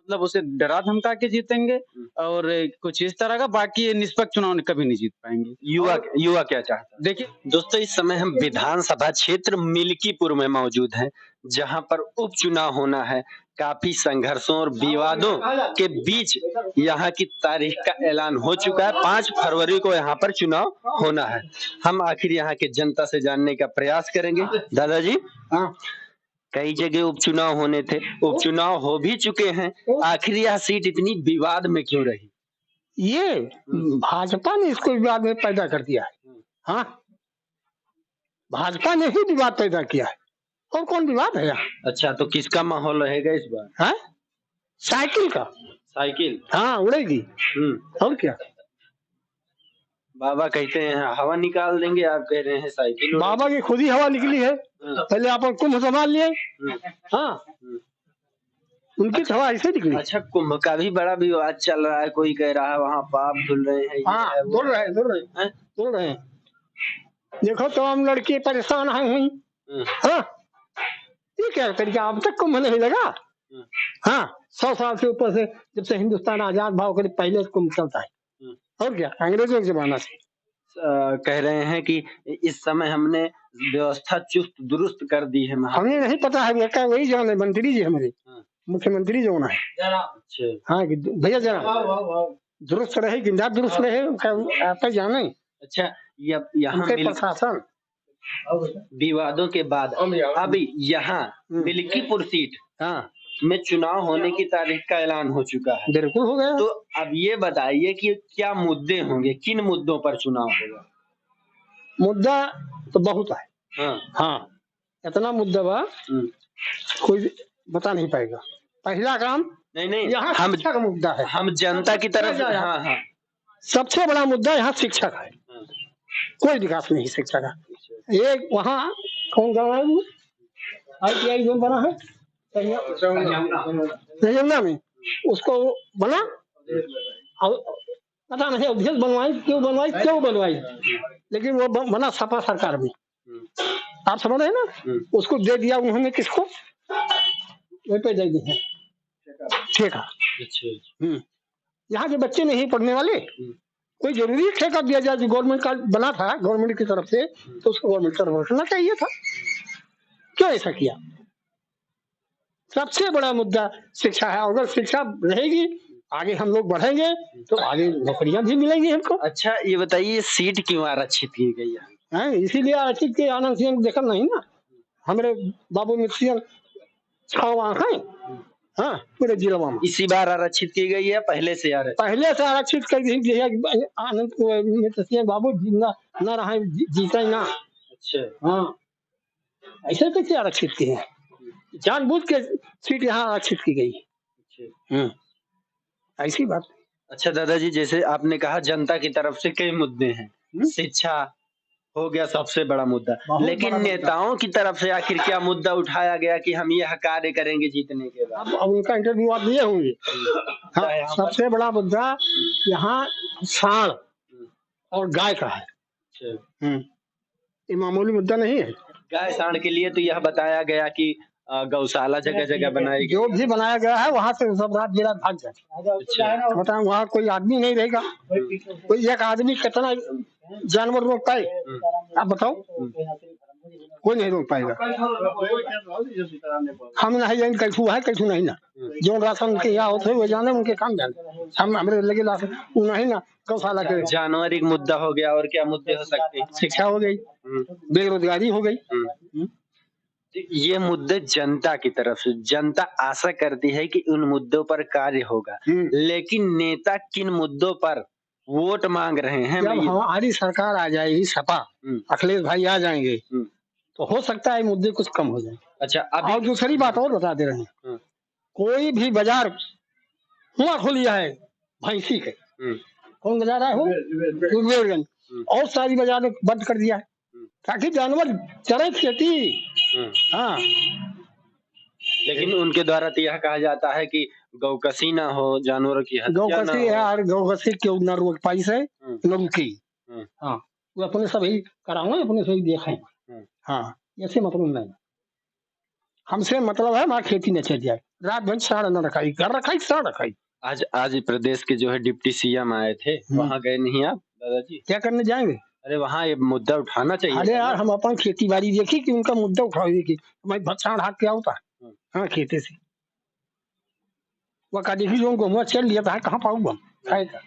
मतलब उसे डरा धमका के जीतेंगे और कुछ इस तरह का। बाकी ये निष्पक्ष चुनाव कभी नहीं जीत पाएंगे। युवा युवा क्या चाहता है? देखिए दोस्तों, इस समय हम विधानसभा क्षेत्र मिल्कीपुर में मौजूद हैं, जहां पर उपचुनाव होना है। काफी संघर्षों और विवादों के बीच यहाँ की तारीख का ऐलान हो चुका है। 5 फरवरी को यहाँ पर चुनाव होना है। हम आखिर यहाँ के जनता से जानने का प्रयास करेंगे। दादाजी, कई जगह उपचुनाव होने थे, उपचुनाव हो भी चुके हैं, आखिर यह सीट इतनी विवाद में क्यों रही? ये भाजपा ने इसको विवाद में पैदा कर दिया है। हाँ, भाजपा ने ही विवाद पैदा किया है, और कौन विवाद है यहाँ? अच्छा, तो किसका माहौल रहेगा इस बार? हाँ? साइकिल का। साइकिल? हाँ, उड़ेगी। और क्या? बाबा कहते हैं हवा निकाल देंगे, आप कह रहे हैं साइकिल। बाबा की खुद ही हवा निकली है। पहले आप कुंभ संभाल लिए। हाँ, उनकी हवा ऐसे निकली। अच्छा, कुंभ का भी बड़ा विवाद चल रहा है। कोई कह रहा है वहाँ पाप धुल रहे हैं। हाँ, धुल रहे हैं। देखो तो हम लड़के परेशान है हुई। हाँ, ये क्या तरीका? अब तक कुंभ नहीं लगा। हाँ, 100 साल से ऊपर से, जब से हिंदुस्तान आजाद भाव करे पहले से कुंभ चलता है। और क्या, अंग्रेजों के जमाना से। कह रहे हैं कि इस समय हमने व्यवस्था चुस्त दुरुस्त कर दी है। हमें नहीं पता है, वो क्या वही जाने मंत्री जी हमारे, मुख्यमंत्री जो है। अच्छा, हाँ, भैया जरा दुरुस्त रहे, गिंदा दुरुस्त रहे, आप जाने। अच्छा, यहाँ प्रशासन विवादों के बाद अब यहाँ मिल्कीपुर सीट में चुनाव होने की तारीख का ऐलान हो चुका है। बिल्कुल हो गया। तो अब ये बताइए कि क्या मुद्दे होंगे, किन मुद्दों पर चुनाव होगा? मुद्दा तो बहुत है। हाँ, इतना मुद्दा बा कोई बता नहीं पाएगा। पहला काम नहीं, यहाँ शिक्षा का मुद्दा है। हम जनता की तरफ। हाँ, सबसे बड़ा मुद्दा यहाँ शिक्षा का है। कोई विकास नहीं शिक्षा का। एक वहाँ कौन गाँव है वो ITI जो बना है यमुना में, उसको बना और पता नहीं अध्यक्ष क्यों बनवाई, लेकिन वो बना सपा सरकार में। आप समझ रहे हैं ना? उसको दे दिया उन्होंने, किसको? वही पे दे दिया ठेका। यहाँ के बच्चे नहीं पढ़ने वाले, कोई जरूरी ठेका दिया जाए। जो गवर्नमेंट का बना था गवर्नमेंट की तरफ से, तो उसको गवर्नमेंट तरफ रखना चाहिए था। क्यों ऐसा किया? सबसे बड़ा मुद्दा शिक्षा है। अगर शिक्षा रहेगी, आगे हम लोग बढ़ेंगे, तो आगे नौकरियां भी मिलेंगी हमको। अच्छा, ये बताइए सीट क्यों आरक्षित की गई है? इसीलिए आरक्षित के आनंद सिंह देखा नहीं ना, हमारे बाबू मित्र 6 है। हाँ, पूरे जिला में इसी बार आरक्षित की गई है, पहले से आरक्षित कर दी। आनंद मित्र सिंह बाबू न रहे, जीता ही ना। अच्छा, हाँ, ऐसे कैसे आरक्षित किए हैं? जानबूझ के सीट यहाँ आरक्षित की गई। ऐसी बात। अच्छा दादाजी, जैसे आपने कहा जनता की तरफ से कई मुद्दे हैं, शिक्षा हो गया सबसे बड़ा मुद्दा, लेकिन नेताओं की तरफ से आखिर क्या मुद्दा उठाया गया कि हम यह कार्य करेंगे जीतने के बाद? अब उनका इंटरव्यू आप दिए होंगे। हाँ, सबसे बड़ा मुद्दा यहाँ सांड और गाय का है। ये मामूली मुद्दा नहीं है। गाय सांड के लिए तो यह बताया गया कि गौशाला जगह जगह बनाई, जो भी बनाया गया है वहाँ से सब रात बिरात भाग जाए। बताए वहाँ कोई आदमी नहीं रहेगा। कोई एक आदमी कितना जानवर रोक पाए? आप बताओ, कोई नहीं रोक पाएगा। हम नहीं जाने कैसू है कैसू नहीं ना। जो राशन उनके यहाँ होते वो जाने, उनके काम जाने। हम हमारे लगे नहीं ना। गौशाला के जानवर एक मुद्दा हो गया, और क्या मुद्दे हो सकते हैं? शिक्षा हो गई, बेरोजगारी हो गई। ये मुद्दे जनता की तरफ से, जनता आशा करती है कि उन मुद्दों पर कार्य होगा, लेकिन नेता किन मुद्दों पर वोट मांग रहे हैं? जब हमारी सरकार आ जाएगी, सपा अखिलेश भाई आ जाएंगे, तो हो सकता है मुद्दे कुछ कम हो जाए। अच्छा, और दूसरी बात और बता दे रहे हैं, कोई भी बाजार हुआ खुलिया है भैंसी के, कौन बाजार है वो, और सारी बाजार बंद कर दिया है ताकि जानवर चरे खेती। हाँ, लेकिन उनके द्वारा तो यह कहा जाता है कि गौकसी ना हो, जानवरों की हत्या गौकसी है यार, गौकसी क्यों न रोक पाई से न रुकी। हाँ, वो अपने सभी कराओ, अपने सभी देखें। हाँ, ऐसे मतलब नहीं, हमसे मतलब है हमारा खेती न चल जाए। रात भर साढ़ न रखाई, घर रखाई साढ़ रखाई। आज प्रदेश के जो है डिप्टी सीएम आए थे, वहाँ गए नहीं आप दादाजी? क्या करने जाएंगे? अरे वहाँ ये मुद्दा उठाना चाहिए। अरे यार हम अपन खेती बाड़ी देखी कि उनका मुद्दा उठाओगे कि मैं भत्साड़ हाथ क्या होता है। हाँ खेते से वो का देखी जो उनको मुँह चल लिया था, कहाँ पाऊंगा खाएगा।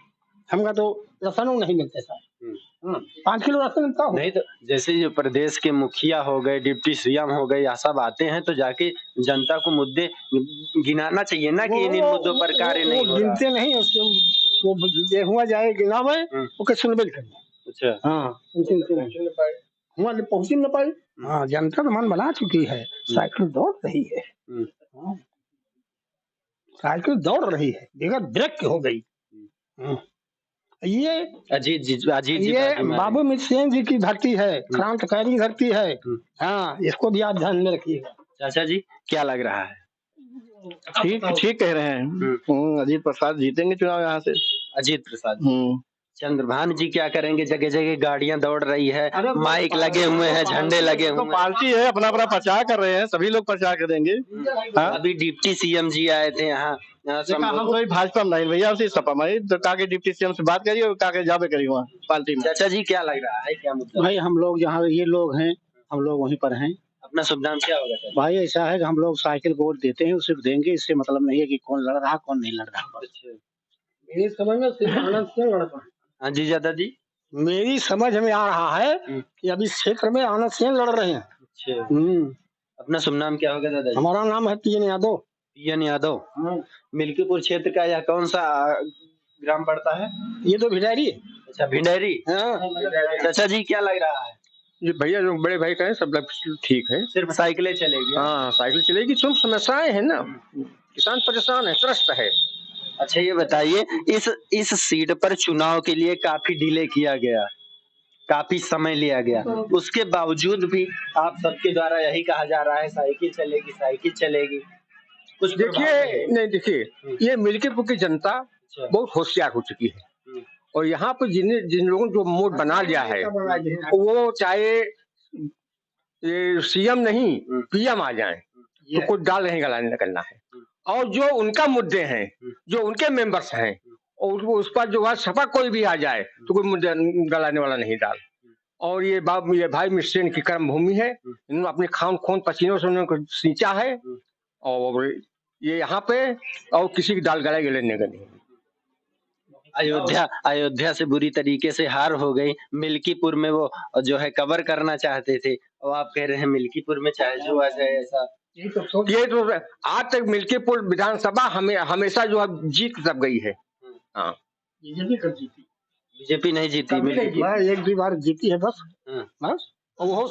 हमका तो राशन नहीं मिलते सर। 5 किलो राशन मिलता हो नहीं तो जैसे ये प्रदेश के मुखिया हो गए, डिप्टी सीएम हो गए, यह सब आते हैं तो जाके जनता को मुद्दे गिनाना चाहिए ना कि इन मुद्दों पर कार्य नहीं हो रहा। गिनते नहीं उसको, वो ये हुआ जाए गिनावे ओके सुनबे करें। अच्छा हाँ हुआ पहुंच न पाई। हाँ जनता तो मन बना चुकी है, साइकिल दौड़ रही है। हाँ, साइकिल दौड़ रही है बगैर ब्रेक की हो गई। ये अजीत जी ये बाबू मिश्र जी की धरती है, क्रांतिकारी धरती है। हाँ इसको भी आप ध्यान में रखिएगा। चाचा जी क्या लग रहा है? ठीक कह रहे हैं। अजीत प्रसाद जीतेंगे चुनाव यहाँ से। अजीत प्रसाद चंद्रभान जी क्या करेंगे? जगह जगह गाड़ियां दौड़ रही है, माइक लगे हुए हैं, झंडे लगे हुए हैं। पार्टी है, अपना अपना प्रचार कर रहे हैं, सभी लोग प्रचार करेंगे। अभी डिप्टी सीएम जी आए थे यहाँ। हम कोई भाजपा नहीं भैया, उसी सपा में तो काके डिप्टी सीएम से बात करिए और काके जाबे करिए वहाँ पार्टी में। चाचा जी क्या लग रहा है, क्या मुद्दा? भाई हम लोग यहाँ ये लोग हैं, हम लोग वहीं पर हैं। अपना शुभ नाम क्या होगा चाचा? भाई ऐसा है कि हम लोग साइकिल को वोट देते हैं, उसे देंगे, इससे मतलब नहीं है कि कौन लड़ रहा कौन नहीं लड़ रहा। मेरी समझ में सिर्फ आनंद सिंह लड़ रहा है। हाँ जी दादा जी। मेरी समझ में आ रहा है कि अभी क्षेत्र में आनंद सिंह लड़ रहे हैं। अच्छा अपना शुभ नाम क्या होगा दादा जी? हमारा नाम है पीएन यादव। पीएन यादव। मिल्कीपुर क्षेत्र का यह कौन सा ग्राम पड़ता है? ये तो भिडारी है। अच्छा भिंडेरी। चाचा जी क्या लग रहा है? ये भैया जो बड़े भाई कहें सब ठीक है, सिर्फ साइकिलें चलेगी? हाँ साइकिल चलेगी। सब समस्याएं है ना, किसान परेशान है, त्रस्त है। अच्छा ये बताइए, इस सीट पर चुनाव के लिए काफी डिले किया गया, काफी समय लिया गया, उसके बावजूद भी आप सबके द्वारा यही कहा जा रहा है साइकिल चलेगी साइकिल चलेगी। कुछ देखिए नहीं, देखिए ये मिल्कीपुर की जनता बहुत होशियार हो चुकी है और यहाँ पे जिन लोगों ने जो मोड बना लिया है, वो चाहे ये सीएम नहीं पीएम आ जाए तो कुछ डाल नहीं गलाने करना है। और जो उनका मुद्दे हैं, जो उनके मेंबर्स हैं, और उस पर जो है सपा कोई भी आ जाए तो कोई मुद्दे गलाने वाला नहीं डाल। और ये भाई मिश्रेन की कर्म भूमि है, इन्होंने अपने खून पसीनों से उन्होंने सींचा है और ये यहाँ पे और किसी की दाल गलाए लेने का नहीं। अयोध्या से बुरी तरीके से हार हो गई। मिल्कीपुर में वो जो है कवर करना चाहते थे और आप कह रहे हैं मिल्कीपुर में चाहे जो आ जाए ऐसा। ये तो आज तक मिल्कीपुर विधानसभा हमेशा जो है जीत सब गई है। हाँ बीजेपी नहीं जीती, एक भी बार जीती है बस। बस वो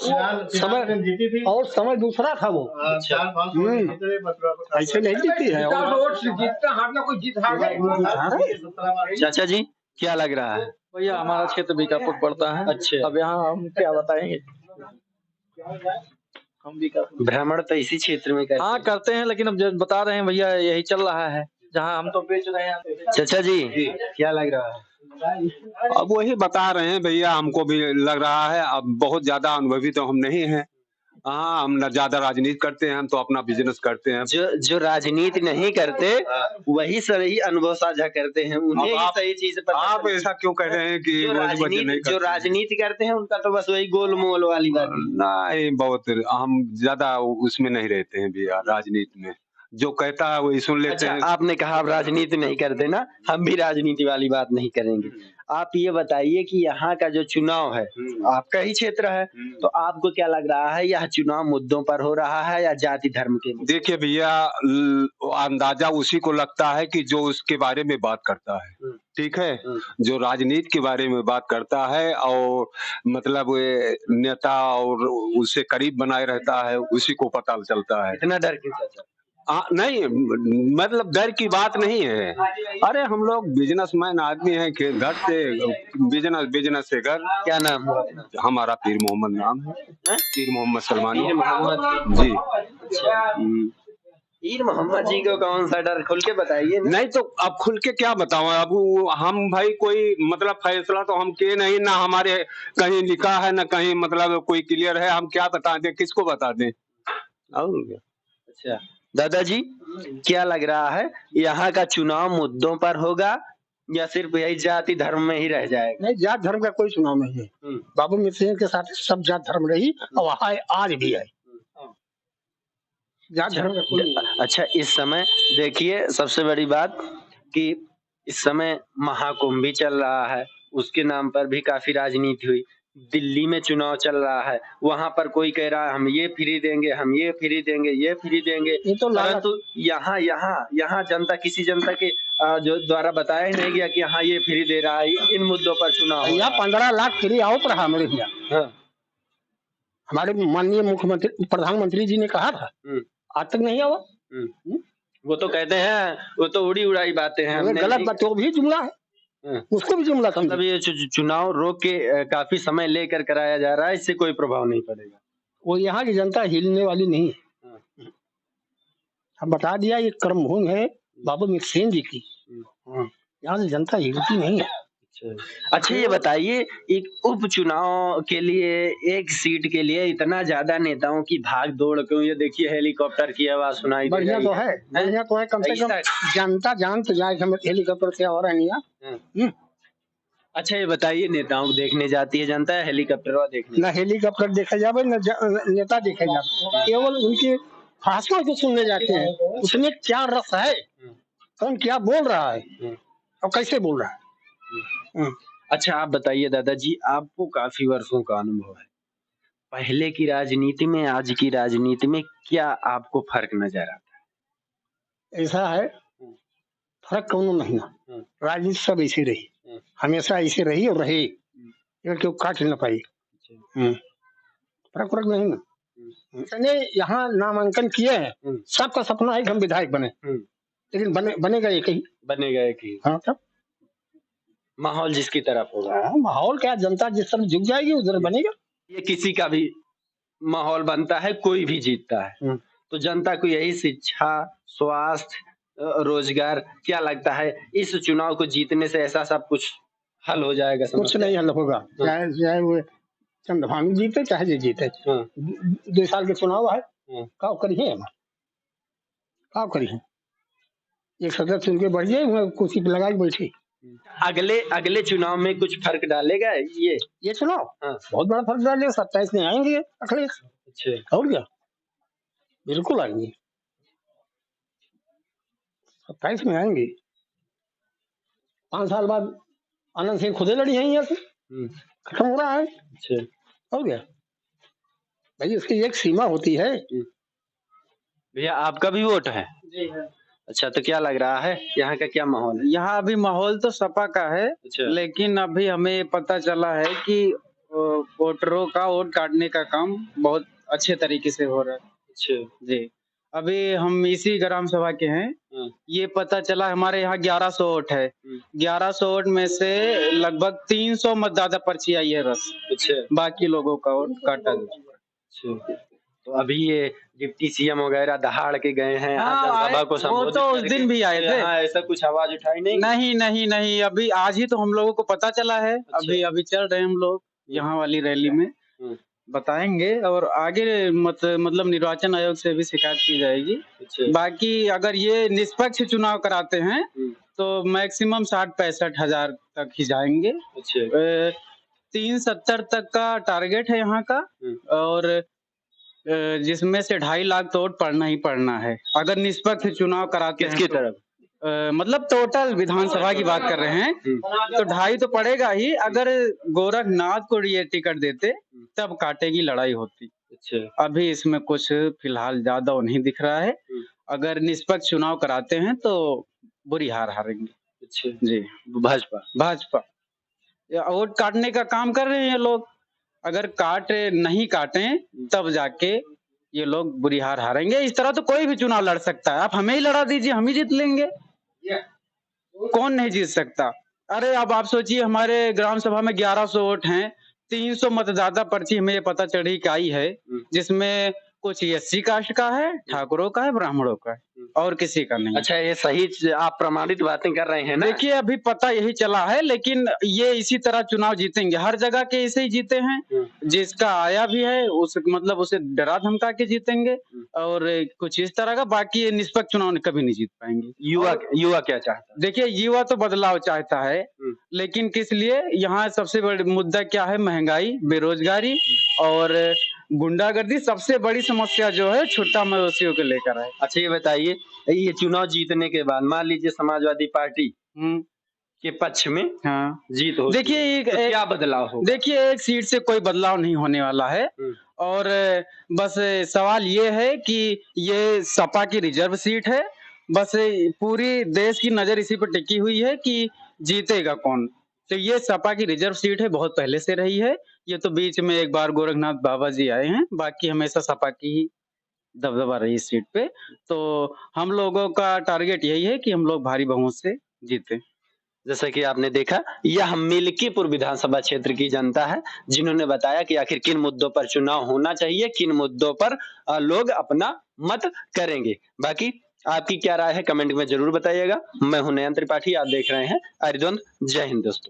समय दूसरा था वो। ऐसे नहीं जीती है। चाचा जी क्या लग रहा है? भैया हमारा क्षेत्र बीकापुर पड़ता है। अच्छा अब यहाँ हम क्या बताएंगे, हम बीकापुर भ्रमण तो इसी क्षेत्र में करते हाँ करते हैं, लेकिन अब जो बता रहे हैं भैया यही चल रहा है जहाँ हम तो बेच रहे हैं। चाचा जी क्या लग रहा है? अब वही बता रहे हैं भैया, हमको भी लग रहा है। अब बहुत ज्यादा अनुभवी तो हम नहीं हैं। हाँ हम न ज्यादा राजनीति करते हैं, हम तो अपना बिजनेस करते हैं। जो राजनीति नहीं करते वही सही अनुभव साझा करते हैं, उन्हें ही सही चीज पर। आप ऐसा क्यों कह रहे हैं कि जो राजनीति करते हैं उनका तो बस वही गोल मोल वाली बात नहीं, बहुत हम ज्यादा उसमें नहीं रहते हैं भैया, राजनीति में जो कहता है वही सुन लेते हैं। आपने कहा आप राजनीति नहीं करते ना, हम भी राजनीति वाली बात नहीं करेंगे। आप ये बताइए कि यहाँ का जो चुनाव है, आपका ही क्षेत्र है, तो आपको क्या लग रहा है, यह चुनाव मुद्दों पर हो रहा है या जाति धर्म के? देखिए भैया, अंदाजा उसी को लगता है कि जो उसके बारे में बात करता है, ठीक है, जो राजनीति के बारे में बात करता है और मतलब नेता और उससे करीब बनाए रहता है, उसी को पता चलता है। इतना डर क्यों चाचा? नहीं मतलब डर की बात नहीं है। अरे हम लोग बिजनेसमैन आदमी हैं, घर से बिजनेस से घर। क्या नाम है? हमारा पीर मोहम्मद नाम है, पीर मोहम्मद सलमानी। पीर मोहम्मद जी। पीर मोहम्मद जी को कौन सा डर, खुल के बताइए। नहीं तो अब खुल के क्या बताऊं, अब हम भाई कोई मतलब फैसला तो हम के नहीं, ना हमारे कहीं लिखा है ना कहीं मतलब कोई क्लियर है, हम क्या बता दें, किसको बता दें। और अच्छा दादाजी क्या लग रहा है, यहाँ का चुनाव मुद्दों पर होगा या सिर्फ यही जाति धर्म में ही रह जाएगा? नहीं, जात धर्म का कोई चुनाव नहीं है। बाबू मित्र सिंह के साथ सब जात धर्म रही और आज भी है। जात धर्म का कोई नहीं है। अच्छा, इस समय देखिए सबसे बड़ी बात कि इस समय महाकुंभ भी चल रहा है, उसके नाम पर भी काफी राजनीति हुई। दिल्ली में चुनाव चल रहा है, वहां पर कोई कह रहा है हम ये फ्री देंगे, हम ये फ्री देंगे, ये फ्री देंगे। ये तो परंतु यहाँ जनता, किसी जनता के जो द्वारा बताया ही नहीं गया कि हाँ ये फ्री दे रहा है, इन मुद्दों पर चुनाव हो भैया रहा है। 15 लाख फ्री आओ रहा मेरे भैया। हाँ। हमारे माननीय मुख्यमंत्री प्रधानमंत्री जी ने कहा था, आज तक नहीं आवा। वो तो कहते हैं, वो तो उड़ी उड़ाई बातें हैं, अगर हमने गलत नहीं- बात तो भी जुमला है, उसको भी जुमला मतलब समझे। ये चुनाव रोक के काफी समय लेकर कराया जा रहा है, इससे कोई प्रभाव नहीं पड़ेगा। वो यहाँ की जनता हिलने वाली नहीं है। हम बता दिया, ये कर्मभूमि है बाबू मित्र सिंह जी की। यहाँ की जनता हिलती नहीं है। अच्छा, ये बताइए, एक उपचुनाव के लिए, एक सीट के लिए इतना ज्यादा नेताओं की भाग दौड़ क्यों? ये देखिए हेलीकॉप्टर की आवाज सुनाई दे बढ़िया रही तो है, बढ़िया तो है। कम से कम जनता जान तो जाए कि हमें हेलीकॉप्टर से और नहीं। अच्छा, ये बताइए, नेताओं को देखने जाती है जनता या हेलीकॉप्टर देखने? न हेलीकॉप्टर देखा जावे, न नेता देखे जावे, केवल उनके भाषण को सुनने जाते हैं। उसमें क्या रस है, कौन क्या बोल रहा है और कैसे बोल रहा है। अच्छा, आप बताइए दादाजी, आपको काफी वर्षों का अनुभव है, पहले की राजनीति में आज की राजनीति में क्या आपको फर्क नजर आता है? ऐसा है, फर्क कौन नहीं ना, राजनीति सब ऐसी रही, हमेशा ऐसे रही और रहे, क्यों काट न पाई। फर्क नहीं ना। मैंने यहाँ नामांकन किए हैं, सबका सपना है कि हम विधायक बने, लेकिन बनेगा एक ही। बनेगा एक ही। हाँ, तब माहौल जिसकी तरफ होगा। माहौल क्या, जनता जिस तरफ झुक जाएगी उधर बनेगा। ये किसी का भी माहौल बनता है, कोई भी जीतता है, तो जनता को यही शिक्षा, स्वास्थ्य, रोजगार, क्या लगता है इस चुनाव को जीतने से ऐसा सब कुछ हल हो जाएगा? कुछ नहीं हल होगा, चाहे वो चंद्रभानु जीते चाहे जे जीते। 2 साल के चुनाव है, का करिए हम, का करिए। एक सदस्य उनके बढ़ जाए, कुर्सी पे लगा के बैठे। अगले चुनाव में कुछ फर्क डालेगा ये चुनाव? हाँ। बहुत बड़ा फर्क डालेगा। 27 में आएंगे अखिलेश। अच्छा, और क्या, बिल्कुल आएंगे, 27 में आएंगे। 5 साल बाद आनंद सिंह खुदे लड़ी हैं यहाँ से, खत्म हो रहा है। अच्छा, हो गया भाई, उसकी एक सीमा होती है। भैया आपका भी वोट है? जी है। अच्छा, तो क्या लग रहा है, यहाँ का क्या माहौल है? यहाँ अभी माहौल तो सपा का है, अच्छा। लेकिन अभी हमें पता चला है कि वोटरों का वोट काटने का काम बहुत अच्छे तरीके से हो रहा है। अच्छा जी, अभी हम इसी ग्राम सभा के हैं। ये पता चला हमारे यहाँ 1100 वोट है। 1100 वोट में से लगभग 300 मतदाता पर्ची आई है बस। अच्छा, बाकी लोगों का वोट काटा गया। अच्छा, तो अभी ये डिप्टी सीएम वगैरह दहाड़ के गए हैं, हाँ, जनसभा को वो संबोधित तो उस करके। दिन भी आए थे। यहाँ ऐसा कुछ आवाज उठाई नहीं? नहीं नहीं नहीं, अभी आज ही तो हम लोगों को पता चला है। अभी चल रहे हैं हम लोग यहाँ वाली रैली में, बताएंगे और आगे मतलब निर्वाचन आयोग से भी शिकायत की जाएगी। बाकी अगर ये निष्पक्ष चुनाव कराते हैं तो मैक्सिमम 60-65 हजार तक ही जाएंगे। 370 तक का टारगेट है यहाँ का, और जिसमें से 2.5 लाख तो वोट पड़ना ही पड़ना है अगर निष्पक्ष चुनाव कराते हैं। किसकी तरफ? मतलब टोटल विधानसभा की बात कर रहे हैं तो 2.5 तो पड़ेगा ही। अगर गोरखनाथ को ये टिकट देते तब काटेगी लड़ाई होती। अच्छा, अभी इसमें कुछ फिलहाल ज्यादा नहीं दिख रहा है। अगर निष्पक्ष चुनाव कराते हैं तो बुरी हार हारेंगे। अच्छा जी, भाजपा वोट काटने का काम कर रहे हैं ये लोग। अगर नहीं काटें तब जाके ये लोग बुरी हार हारेंगे। इस तरह तो कोई भी चुनाव लड़ सकता है, आप हमें ही लड़ा दीजिए, हम ही जीत लेंगे। कौन नहीं जीत सकता? अरे अब आप सोचिए, हमारे ग्राम सभा में 1100 वोट हैं, 300 मतदाता पर्ची हमें पता चढ़ी कि आई है, जिसमें कुछ एससी कास्ट का है, ठाकुरों का है, ब्राह्मणों का है, और किसी का नहीं। अच्छा, ये सही आप प्रमाणित बातें कर रहे हैं ना? देखिए अभी पता यही चला है, लेकिन ये इसी तरह चुनाव जीतेंगे, हर जगह के ऐसे ही जीते हैं। जिसका आया भी है उस मतलब उसे डरा धमका के जीतेंगे, और कुछ इस तरह का। बाकी ये निष्पक्ष चुनाव कभी नहीं जीत पाएंगे। युवा क्या चाहता है? देखिए युवा तो बदलाव चाहता है, लेकिन किस लिए? यहाँ सबसे बड़ा मुद्दा क्या है? महंगाई, बेरोजगारी और गुंडागर्दी। सबसे बड़ी समस्या जो है छुट्टा मवेशियों को लेकर है। अच्छा, ये बताइए, ये चुनाव जीतने के बाद मान लीजिए समाजवादी पार्टी के पक्ष में हाँ जीत हो, देखिए तो क्या बदलाव हो? देखिए एक सीट से कोई बदलाव नहीं होने वाला है, और बस सवाल ये है कि ये सपा की रिजर्व सीट है। बस पूरी देश की नजर इसी पर टिकी हुई है कि जीतेगा कौन। तो ये सपा की रिजर्व सीट है, बहुत पहले से रही है। ये तो बीच में एक बार गोरखनाथ बाबा जी आए हैं, बाकी हमेशा सपा की ही दबदबा रही इस सीट पे। तो हम लोगों का टारगेट यही है कि हम लोग भारी बहुमत से जीते। जैसा कि आपने देखा, यह मिल्कीपुर विधानसभा क्षेत्र की जनता है, जिन्होंने बताया कि आखिर किन मुद्दों पर चुनाव होना चाहिए, किन मुद्दों पर लोग अपना मत करेंगे। बाकी आपकी क्या राय है कमेंट में जरूर बताइएगा। मैं हूं नयन त्रिपाठी, आप देख रहे हैं आर्यद्वंद। जय हिंद दोस्तों।